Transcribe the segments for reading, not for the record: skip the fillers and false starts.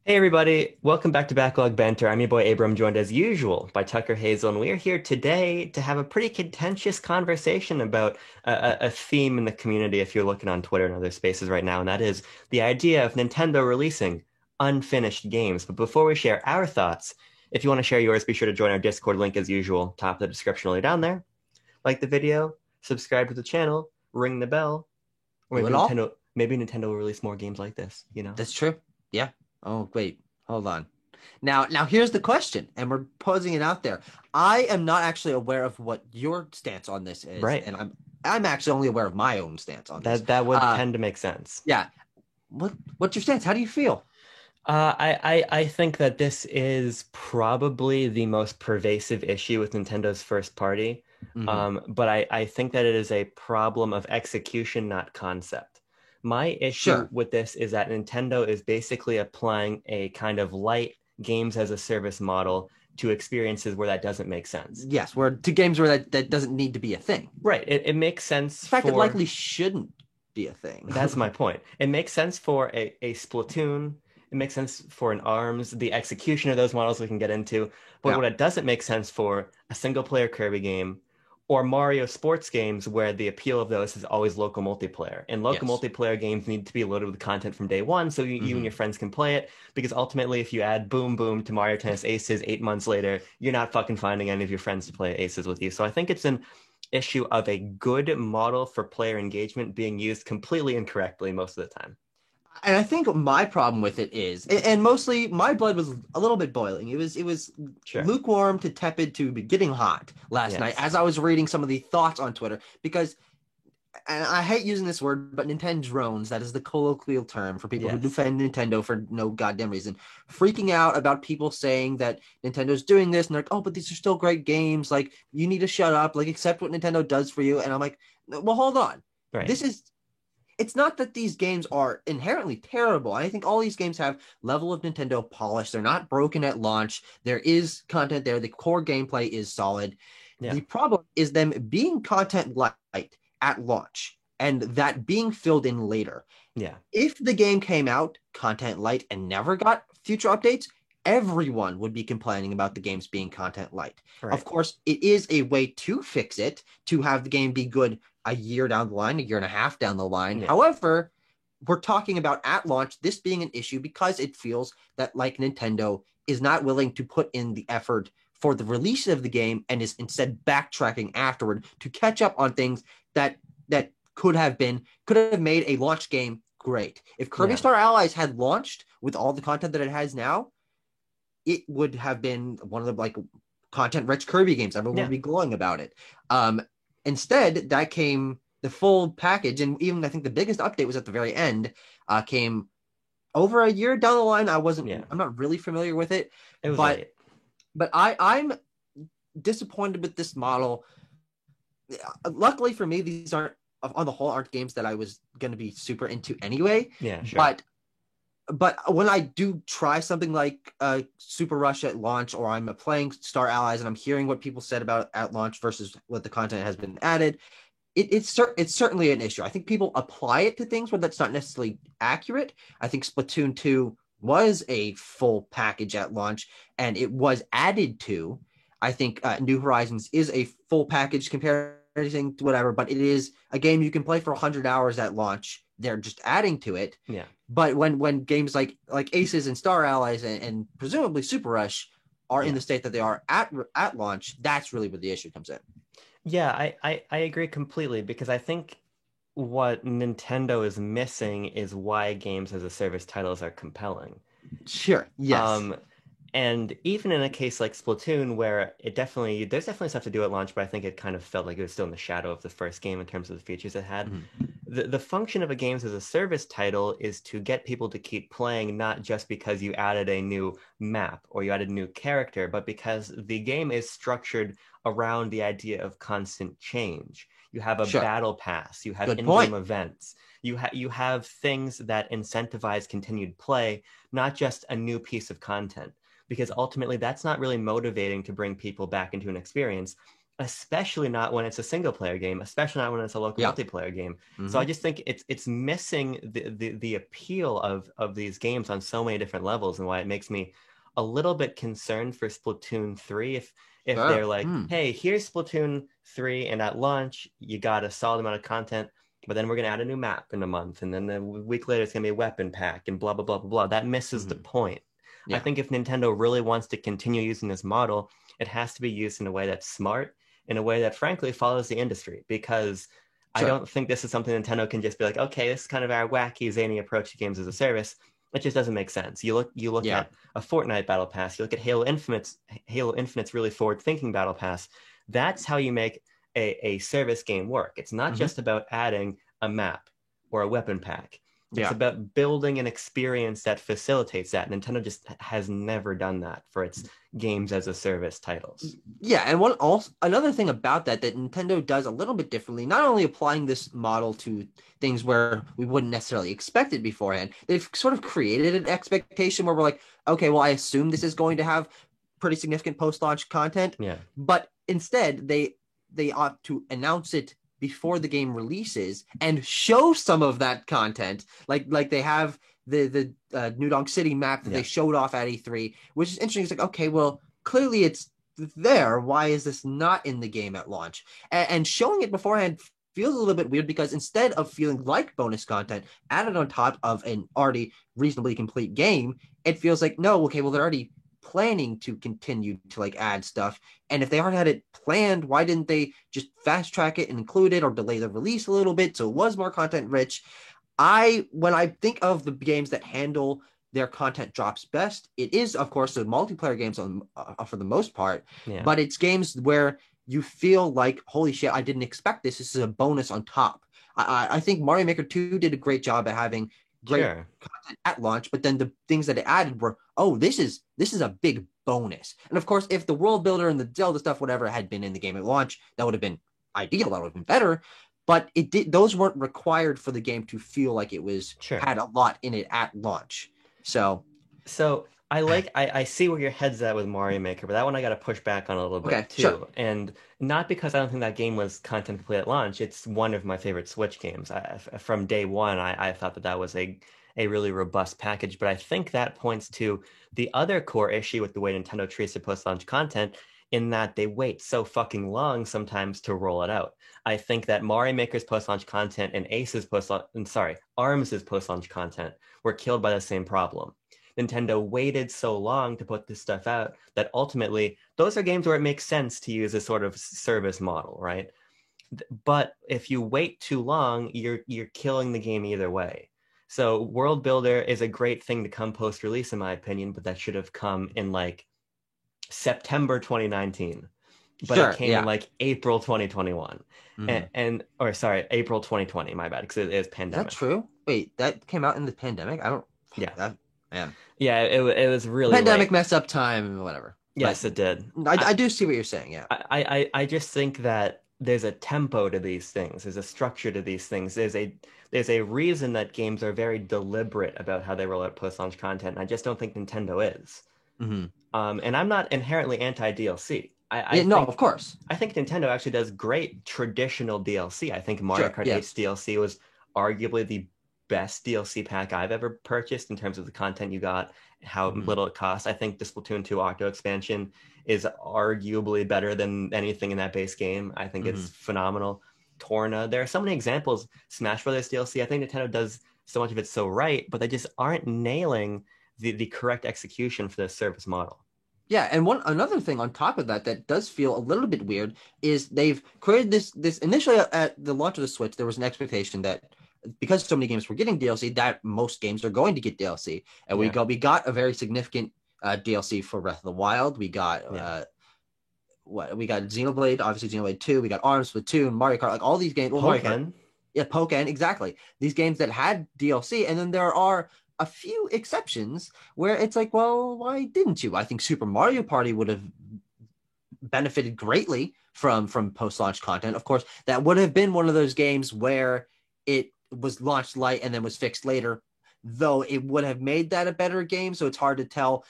Hey everybody, welcome back to Backlog Banter. I'm your boy Abram, joined as usual by Tucker Hazel, and we are here today to have a pretty contentious conversation about a theme in the community if you're looking on Twitter and other spaces right now, and that is the idea of Nintendo releasing unfinished games. But before we share our thoughts, if you want to share yours, be sure to join our Discord link as usual, top of the description really down there. Like the video, subscribe to the channel, ring the bell, or Do it all? maybe Nintendo will release more games like this, you know? That's true. Yeah. Oh, wait. Hold on. Now here's the question, and we're posing it out there. I am not actually aware of what your stance on this is, Right. and I'm actually only aware of my own stance on this. That would tend to make sense. Yeah. What's your stance? How do you feel? I think that this is probably the most pervasive issue with Nintendo's first party. Hmm. But I think that it is a problem of execution, not concept. My issue Sure. with this is that Nintendo is basically applying a kind of light games as a service model to experiences where that doesn't make sense. Yes, we're to games where that doesn't need to be a thing. Right. It makes sense In fact, it for likely shouldn't be a thing. That's my point. It makes sense for a Splatoon. It makes sense for an ARMS. The execution of those models we can get into. But Yeah. what it doesn't make sense for a single player Kirby game or Mario sports games where the appeal of those is always local multiplayer. And local Yes. multiplayer games need to be loaded with content from day one so you and Hmm. your friends can play it. Because ultimately, if you add Boom Boom to Mario Tennis Aces 8 months later, you're not fucking finding any of your friends to play Aces with you. So I think it's an issue of a good model for player engagement being used completely incorrectly most of the time. And I think my problem with it is, and mostly my blood was a little bit boiling. It was Sure. lukewarm to tepid to getting hot last night Yes. as I was reading some of the thoughts on Twitter because, and I hate using this word, but Nintendo drones, that is the colloquial term for people who Yes. defend Nintendo for no goddamn reason, freaking out about people saying that Nintendo's doing this and they're like, oh, but these are still great games. Like, you need to shut up, like, accept what Nintendo does for you. And I'm like, well, hold on. Right. This is It's not that these games are inherently terrible. I think all these games have level of Nintendo polish. They're not broken at launch. There is content there. The core gameplay is solid. Yeah. The problem is them being content light at launch and that being filled in later. Yeah. If the game came out content light and never got future updates, everyone would be complaining about the games being content light. Of Right. course, it is a way to fix it, to have the game be good a year down the line, a year and a half down the line. Yeah. However, we're talking about at launch this being an issue because it feels that, like, Nintendo is not willing to put in the effort for the release of the game and is instead backtracking afterward to catch up on things that could have made a launch game great. If Kirby Yeah. Star Allies had launched with all the content that it has now, it would have been one of the, like, content rich Kirby games. Everyone would Yeah. be glowing about it. Um, Instead, that came the full package, and even I think the biggest update was at the very end. Came over a year down the line. Yeah. I'm not really familiar with it, It was but late. I'm disappointed with this model. Luckily for me, these aren't on the whole aren't games that I was going to be super into anyway. Yeah, sure. But when I do try something like Super Rush at launch, or I'm playing Star Allies and I'm hearing what people said about it at launch versus what the content has been added, it's certainly an issue. I think people apply it to things where that's not necessarily accurate. I think Splatoon 2 was a full package at launch and it was added to. I think New Horizons is a full package compared to whatever, but it is a game you can play for 100 hours at launch. They're just adding to it. Yeah. But when games like Aces and Star Allies and presumably Super Rush are in Yeah. the state that they are at launch, that's really where the issue comes in. Yeah, I agree completely because I think what Nintendo is missing is why games as a service titles are compelling. Sure. Yes. Um, and even in a case like Splatoon, where there's definitely stuff to do at launch, but I think it kind of felt like it was still in the shadow of the first game in terms of the features it had. Mhm. The function of a games as a service title is to get people to keep playing, not just because you added a new map or you added a new character, but because the game is structured around the idea of constant change. You have a Sure. battle pass, you have Good in-game point. events, you have things that incentivize continued play, not just a new piece of content because ultimately that's not really motivating to bring people back into an experience. especially not when it's a single player game, especially not when it's a local Yeah. multiplayer game. So I Hmm. just think it's missing the appeal of these games on so many different levels, and why it makes me a little bit concerned for Splatoon 3 if they're Sure. like, Hmm. hey, here's Splatoon 3, and at launch you got a solid amount of content, but then we're gonna add a new map in a month, and then a week later it's gonna be a weapon pack and blah blah blah blah blah. That misses the Hmm. point. I Yeah. think if Nintendo really wants to continue using this model, it has to be used in a way that's smart, in a way that frankly follows the industry, because I Sure. don't think this is something Nintendo can just be like, okay, this is kind of our wacky, zany approach to games as a service. It just doesn't make sense. You look Yeah. at a Fortnite battle pass, you look at Halo Infinite's really forward-thinking battle pass. That's how you make a service game work. It's not Hmm. just about adding a map or a weapon pack. It's Yeah. about building an experience that facilitates that. Nintendo just has never done that for its games as a service titles. Yeah, and one also another thing about that Nintendo does a little bit differently, not only applying this model to things where we wouldn't necessarily expect it beforehand, they've sort of created an expectation where we're like, okay, well, I assume this is going to have pretty significant post-launch content, Yeah. but instead they ought to announce it before the game releases and show some of that content, like they have the New Donk City map that Yeah. they showed off at E3, which is interesting. It's like, okay, well, clearly it's there. Why is this not in the game at launch? And showing it beforehand feels a little bit weird because instead of feeling like bonus content added on top of an already reasonably complete game, it feels like, no, okay, well, they're already planning to continue to like add stuff. And if they already had it planned, why didn't they just fast track it and include it or delay the release a little bit so it was more content rich? When I think of the games that handle their content drops best, it is of course the multiplayer games for the most part, Yeah. but it's games where you feel like, holy shit, I didn't expect this. This is a bonus on top. I think Mario Maker 2 did a great job at having great Sure. content at launch, but then the things that it added were, oh, this is a big bonus. And of course, if the world builder and the Zelda stuff, whatever, had been in the game at launch, that would have been ideal. That would have been better. But it did; those weren't required for the game to feel like it was Sure. had a lot in it at launch. So So I see where your head's at with Mario Maker, but that one I got to push back on a little okay, bit sure. too. And not because I don't think that game was content complete at launch. It's one of my favorite Switch games. From day one, I thought that was a really robust package. But I think that points to the other core issue with the way Nintendo treats their post-launch content, in that they wait so fucking long sometimes to roll it out. I think that Mario Maker's post-launch content and ARMS's post-launch content were killed by the same problem. Nintendo waited so long to put this stuff out that ultimately those are games where it makes sense to use a sort of service model, right? But if you wait too long, you're killing the game either way. So World Builder is a great thing to come post release, in my opinion, but that should have come in like September 2019. But it Sure, came in yeah. like April 2021. Mm-hmm. And or sorry, April 2020, my bad, because it is Is that pandemic. true? Wait, that came out in the pandemic? I don't. Yeah. That man, Yeah, it was the really pandemic late. messed up time, whatever. But Yes, it did. I do see what you're saying. Yeah. I just think that there's a tempo to these things. There's a structure to these things. There's a reason that games are very deliberate about how they roll out post-launch content. And I just don't think Nintendo is. Mm-hmm. And I'm not inherently anti-DLC. I Yeah. No, of think course. I think Nintendo actually does great traditional DLC. I think Mario Sure. Kart Yeah. 8's DLC was arguably the best DLC pack I've ever purchased in terms of the content you got, how Mm-hmm. little it cost. I think the Splatoon 2 Octo expansion is arguably better than anything in that base game. I think Mm-hmm. it's phenomenal. Torna, there are so many examples. Smash Brothers DLC, I think Nintendo does so much of it so right, but they just aren't nailing the correct execution for the service model. Yeah, and one another thing on top of that that does feel a little bit weird is they've created this initially at the launch of the Switch, there was an expectation that because so many games were getting DLC, that most games are going to get DLC. And Yeah, we got a very significant DLC for Breath of the Wild. We got yeah. what we got Xenoblade, obviously Xenoblade 2, we got Arms, Splatoon, Mario Kart, like all these games. Well, Mario Kart, Pokken. yeah, Pokemon, exactly. These games that had DLC, and then there are a few exceptions where it's like, well, why didn't you? I think Super Mario Party would have benefited greatly from post-launch content. Of course, that would have been one of those games where it was launched light and then was fixed later, though it would have made that a better game. So it's hard to tell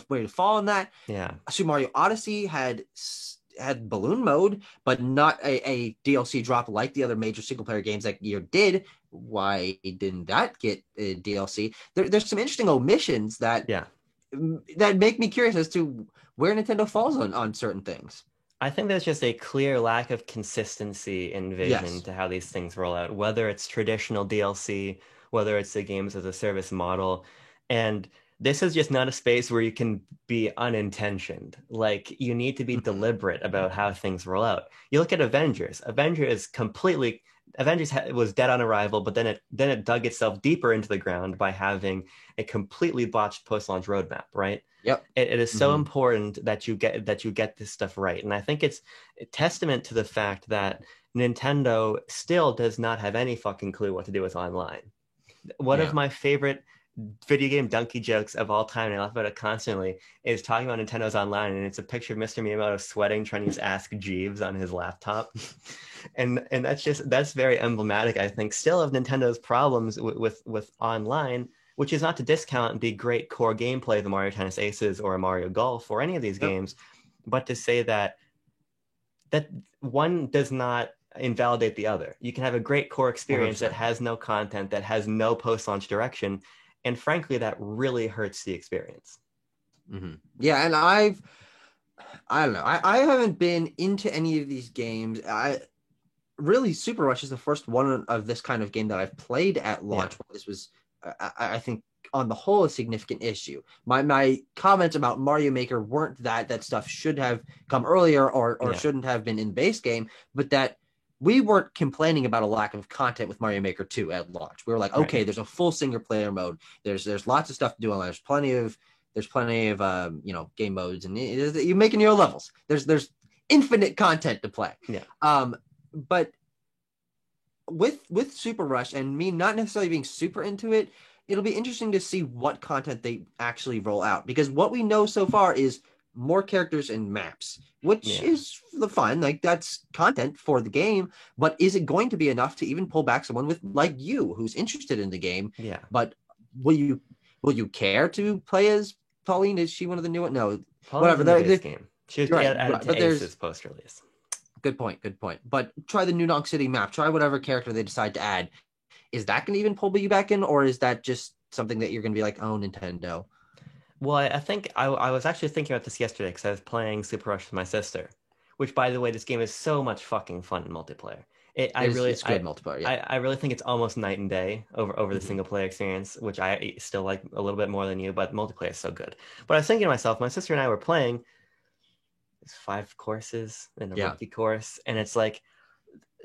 where to fall in that. Yeah. Super Mario Odyssey had had balloon mode, but not a DLC drop like the other major single player games that year did. Why didn't that get a DLC? There's some interesting omissions Yeah. that make me curious as to where Nintendo falls on certain things. I think there's just a clear lack of consistency in vision Yes. to how these things roll out, whether it's traditional DLC, whether it's the games as a service model. And this is just not a space where you can be unintentioned. Like, you need to be Mhm. deliberate about how things roll out. You look at Avengers. Avengers was dead on arrival, but then it dug itself deeper into the ground by having a completely botched post-launch roadmap, right? Yep. It is so Hmm. important that you get this stuff right. And I think it's a testament to the fact that Nintendo still does not have any fucking clue what to do with online. One of Yeah. my favorite video game donkey jokes of all time, and I laugh about it constantly, is talking about Nintendo's online, and it's a picture of Mr. Miyamoto sweating trying to use Ask Jeeves on his laptop. And that's very emblematic, I think, still of Nintendo's problems with online, which is not to discount the great core gameplay of the Mario Tennis Aces or Mario Golf or any of these Yep. games, but to say that one does not invalidate the other. You can have a great core experience that 100%. has no content, that has no post-launch direction, and frankly, that really hurts the experience. Hmm. Yeah, and I don't know. I haven't been into any of these games. I really Super Rush is the first one of this kind of game that I've played at Yeah, launch. This was, I think, on the whole, a significant issue. My comments about Mario Maker weren't that stuff should have come earlier or yeah, shouldn't have been in base game, but that we weren't complaining about a lack of content with Mario Maker 2 at launch. We were like, right. okay, there's a full single player mode. There's lots of stuff to do online. There's plenty of game modes, and you're making your levels. There's infinite content to play. Yeah, But with Super Rush and me not necessarily being super into it, it'll be interesting to see what content they actually roll out, because what we know so far is more characters and maps, which yeah, is the fun. Like, that's content for the game, but is it going to be enough to even pull back someone with like you who's interested in the game? yeah. But will you care to play as Pauline? Is she one of the new ones? No, Pauline's whatever. in the base game. She was You're right, added but to there's Aces post-release. good point. Good point. But try the New Donk City map. Try whatever character they decide to add. Is that going to even pull you back in, or is that just something that you're going to be like, oh, Nintendo? Well, I think I was actually thinking about this yesterday because I was playing Super Rush with my sister, which, by the way, this game is so much fucking fun in multiplayer. It's good multiplayer. Yeah. I really think it's almost night and day over the Hmm. single player experience, which I still like a little bit more than you, but multiplayer is so good. But I was thinking to myself, my sister and I were playing. It's 5 courses in a Yeah. rookie course, and it's like,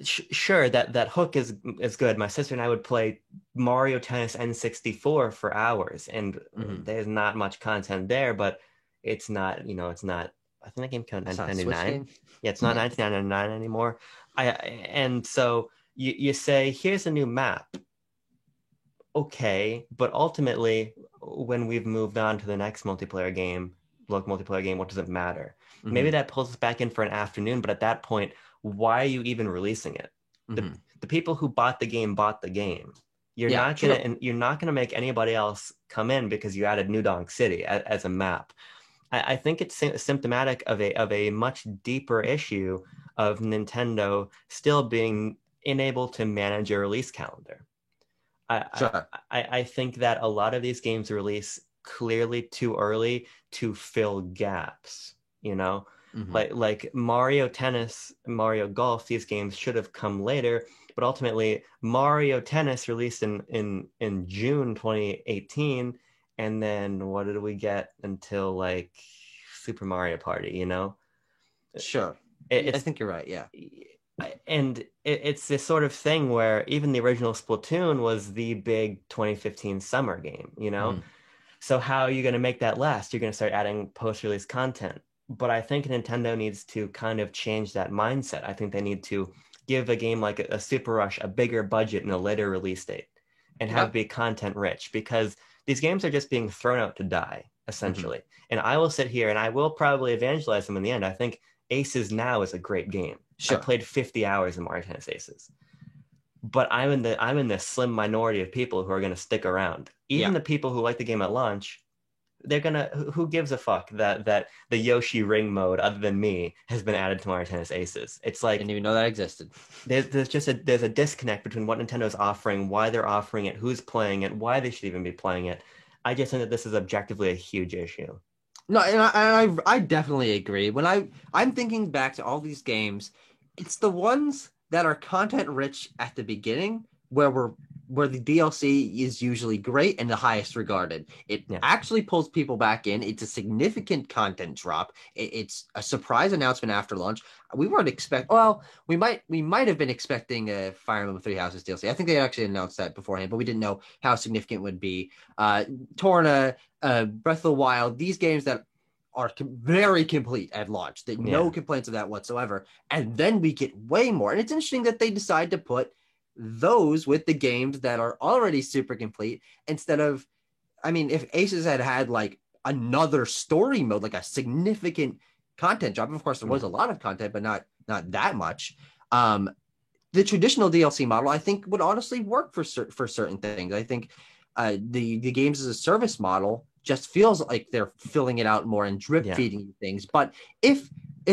sure, that hook is good. My sister and I would play Mario Tennis N64 for hours, and Hmm. there's not much content there, but it's not. I think that game came out in It's not a Switch 1999. game. Yeah, it's not 1999 anymore. And so you say, here's a new map. Okay, but ultimately, when we've moved on to the next multiplayer game, what does it matter? Maybe Hmm. that pulls us back in for an afternoon, but at that point, why are you even releasing it? The Hmm. the people who bought the game bought the game. Yeah. True. You're not gonna make anybody else come in because you added New Donk City as a map. I think it's symptomatic of a much deeper issue of Nintendo still being unable to manage a release calendar. I, Sure. I think that a lot of these games release clearly too early to fill gaps, you know? Hmm. Like Mario Tennis, Mario Golf, these games should have come later, but ultimately Mario Tennis released in June 2018, and then what did we get until like Super Mario Party, you know? Sure. It, Yeah, I it's think you're right. Yeah. it's this sort of thing where even the original Splatoon was the big 2015 summer game, you know? Hmm. So how are you going to make that last? You're going to start adding post-release content. But I think Nintendo needs to kind of change that mindset. I think they need to give a game like a Super Rush a bigger budget and a later release date and have it Yep. be content rich, because these games are just being thrown out to die, Hmm. essentially. And I will sit here and I will probably evangelize them in the end. I think Aces Now is a great game. I Sure. played 50 hours in Mario Tennis Aces, but I'm in the slim minority of people who are going to stick around. Even Yeah. the people who like the game at launch, they're gonna, who gives a fuck that the Yoshi ring mode, other than me, has been added to Mario Tennis Aces. It's like Didn't even know that existed. there's a disconnect between what Nintendo's offering, why they're offering it, who's playing it, why they should even be playing it. I just think that this is objectively a huge issue. No, and I definitely agree. When I'm thinking back to all these games, it's the ones that are content rich at the beginning where the DLC is usually great and the highest regarded. It Yeah. actually pulls people back in. It's a significant content drop. It's a surprise announcement after launch. We weren't expect. Well, we might have been expecting a Fire Emblem Three Houses DLC. I think they actually announced that beforehand, but we didn't know how significant it would be. Torna, Breath of the Wild, these games that are very complete at launch. No complaints of that whatsoever. And then we get way more. And it's interesting that they decide to put those with the games that are already super complete instead of, I mean, if Aces had like another story mode, like a significant content drop, of course there was a lot of content, but not that much. The traditional DLC model, I think, would honestly work for certain things. I think the games as a service model just feels like they're filling it out more and drip feeding you things. But if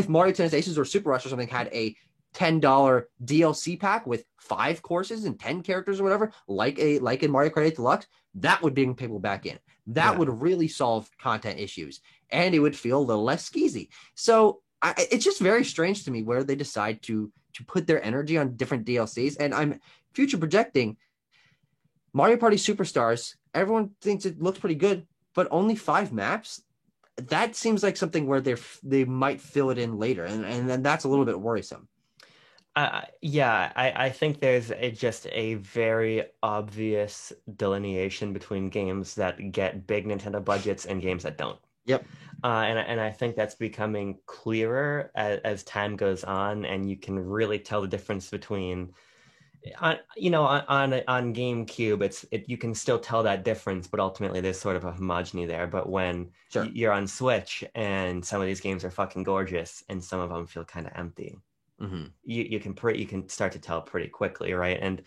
Mario Tennis Aces or Super Rush or something had a $10 DLC pack with 5 courses and 10 characters or whatever, like in Mario Kart 8 Deluxe, that would bring people back in. That would really solve content issues, and it would feel a little less skeezy. So it's just very strange to me where they decide to put their energy on different DLCs. And I'm future projecting Mario Party Superstars. Everyone thinks it looks pretty good, but only 5 maps. That seems like something where they might fill it in later, and then that's a little bit worrisome. I think there's just a very obvious delineation between games that get big Nintendo budgets and games that don't. Yep. And I think that's becoming clearer as time goes on, and you can really tell the difference between, on GameCube, you can still tell that difference, but ultimately there's sort of a homogeny there. But when you're on Switch and some of these games are fucking gorgeous and some of them feel kind of empty. Mm-hmm. You can start to tell pretty quickly, right? And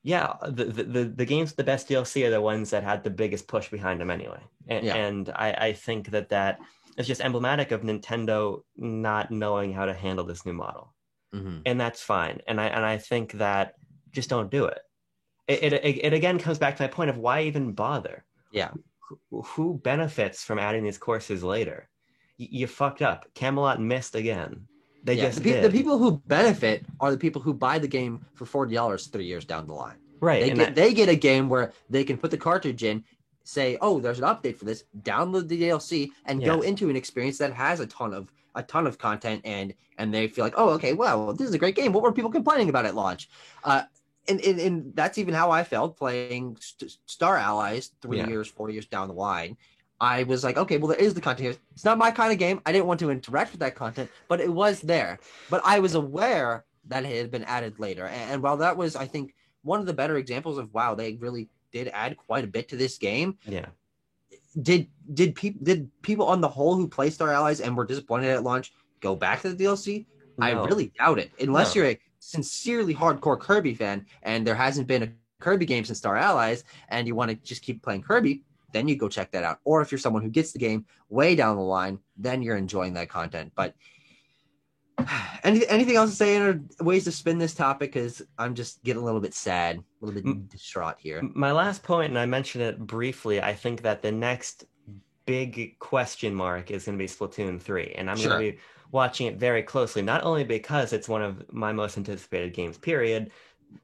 the games with the best DLC are the ones that had the biggest push behind them anyway. And I think that is just emblematic of Nintendo not knowing how to handle this new model. Mm-hmm. And that's fine. And I think that just don't do it. It again comes back to my point of why even bother? Yeah. Who benefits from adding these courses later? You fucked up. Camelot missed again. The people who benefit are the people who buy the game for $40 3 years down the line. Right. They get a game where they can put the cartridge in, say, oh, there's an update for this, download the DLC, and go into an experience that has a ton of content, and they feel like, oh, okay, well, this is a great game. What were people complaining about at launch? And that's even how I felt playing Star Allies 4 years down the line. I was like, okay, well, there is the content here. It's not my kind of game. I didn't want to interact with that content, but it was there. But I was aware that it had been added later. And while that was, I think, one of the better examples of, wow, they really did add quite a bit to this game. Yeah. Did people on the whole who play Star Allies and were disappointed at launch go back to the DLC? No. I really doubt it. Unless you're a sincerely hardcore Kirby fan and there hasn't been a Kirby game since Star Allies and you want to just keep playing Kirby, then you go check that out. Or if you're someone who gets the game way down the line, then you're enjoying that content. But anything else to say or ways to spin this topic? Because I'm just getting a little bit sad, a little bit distraught here. My last point, and I mentioned it briefly, I think that the next big question mark is going to be Splatoon 3. And I'm going to be watching it very closely, not only because it's one of my most anticipated games, period.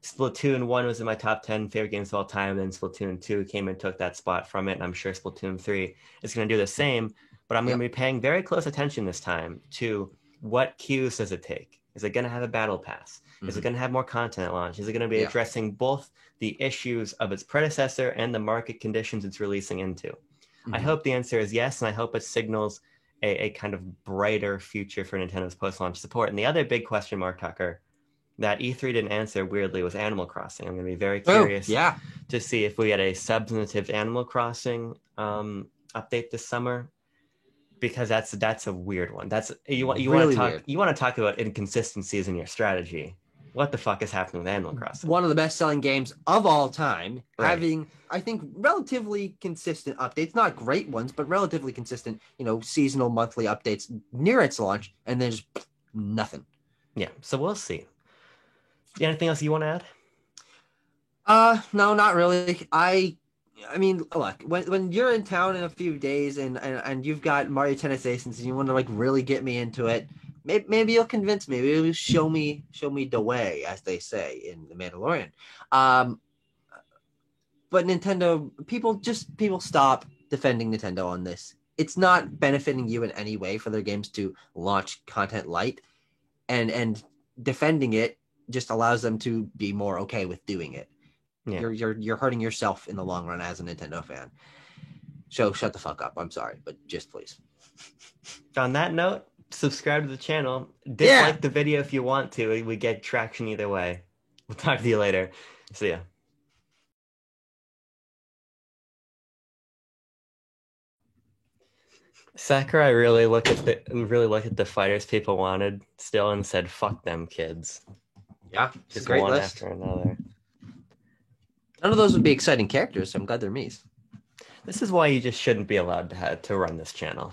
Splatoon 1 was in my top 10 favorite games of all time, and then Splatoon 2 came and took that spot from it, and I'm sure Splatoon 3 is going to do the same, but I'm going to be paying very close attention this time to what cues does it take. Is it going to have a battle pass? Mm-hmm. Is it going to have more content at launch? Is it going to be addressing both the issues of its predecessor and the market conditions it's releasing into? Mm-hmm. I hope the answer is yes, and I hope it signals a kind of brighter future for Nintendo's post-launch support. And the other big question mark, Tucker, that E3 didn't answer, weirdly, was Animal Crossing. I'm going to be very curious to see if we get a substantive Animal Crossing update this summer, because that's a weird one. You want to talk about inconsistencies in your strategy. what the fuck is happening with Animal Crossing? One of the best-selling games of all time, Right. having, I think, relatively consistent updates, not great ones, but relatively consistent, seasonal, monthly updates near its launch, and then just nothing. Yeah, so we'll see. Anything else you want to add? No, not really. I mean, look, when you're in town in a few days and you've got Mario Tennis Aces and you want to like really get me into it, maybe you'll convince me. Maybe you'll show me the way, as they say in The Mandalorian. Um, but Nintendo, people stop defending Nintendo on this. It's not benefiting you in any way for their games to launch content light, and defending it just allows them to be more okay with doing it. Yeah. You're hurting yourself in the long run as a Nintendo fan. So shut the fuck up. I'm sorry, but just please. On that note, subscribe to the channel. Dislike the video if you want to. We get traction either way. We'll talk to you later. See ya. Sakurai really looked at the fighters people wanted still and said, "Fuck them kids." Yeah, it's Just a great one list. after another. None of those would be exciting characters, so I'm glad they're me's. This is why you just shouldn't be allowed to run this channel.